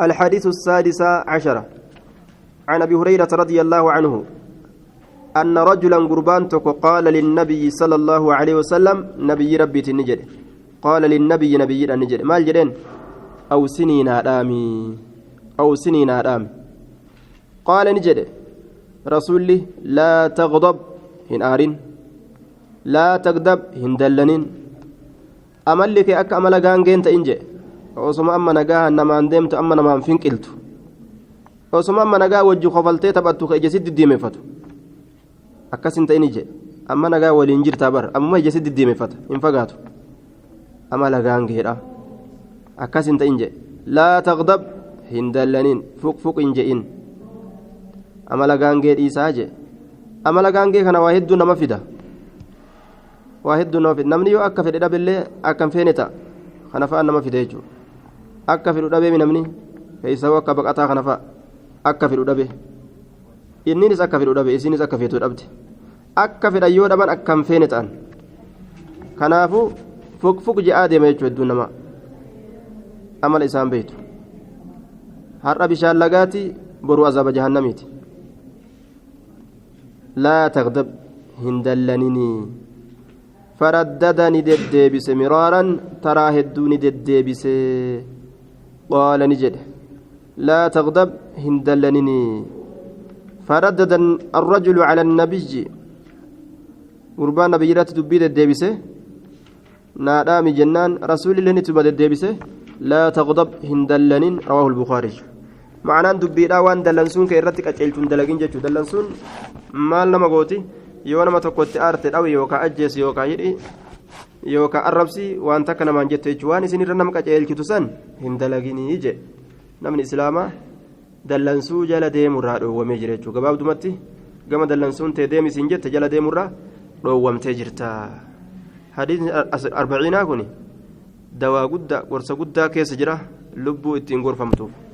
الحديث السادس عشر عن أبي هريرة رضي الله عنه أن رجلا قربان قال للنبي صلى الله عليه وسلم نبي ربي النجد قال للنبي نبي النجد ما الجدين أو سنين آدامي أو سنين آدامي قال نجد رسولي لا تغضب هن آرين لا تغضب هن دلنين أملك أك أمل غانجين تإنجي osoma amma nagaa namaan deemtu amma namaan finqiltu osoma amma nagaa wajji kofaltee taphattu ka ija sitti diimeffatu akkasin ta'in ije amma nagaa waliin jirtaa bar amma ija sitti diimeffata hin fagaatu ama lagaangeedha akkasin ta'in je laa taqdab hin dallaniin fuq hin je'in ama lagaangee dhiisaa je ama lagaangee kana waa hedduu nama fida waa hedduu nama fida namni yoo akka fedhe dhabillee akkan feene ta'a kana fa'aa nama fide jechuudha akka fedhu dhabee namni keessaa akka baqataa kana fa'a akka fedhu dhabe inninis akka fedhu dhabe isinis akka feetu dhabde akka fedhan yoo dhaban akkam feene ta'an kanaafuu fuq je'aa deema jechuudha hedduun namaa amala isaan beektu har'a bishaan lagaati boruu azaaba jahannamiiti laa taqdab hin dallaninii faraddadani deddeebise miraaran taraa hedduu ni deddeebise قال نجد لا تغضب هندلنني فردد الرجل على النبي قربان نبيرات دبيد الديبسه نادامي جنان رسول الله نتبد الديبسه لا تغضب هندلنين رواه البخاري معناه دبيدا وان دلنسون كيرتك اجلتون دلغين جچو دلنسون مال نما غوتي يو نما تكوت ارت او يوكا اجس يوكا يدي yookaan arrabsii waan takka namaan jettu jechuun waan isin irra nama qaceelchitu san hin dalaginii je namni islaamaa dallansuu jala deemurraa dhoowwamee jira jechuudha gabaabdumatti gama dallansuun ta'e deemi isin jette jala deemurraa dhoowwamtee jirta hadiisni arbaciinaa kun dawaa guddaa gorsa guddaa keessa jira lubbuu ittiin gorfamtuuf.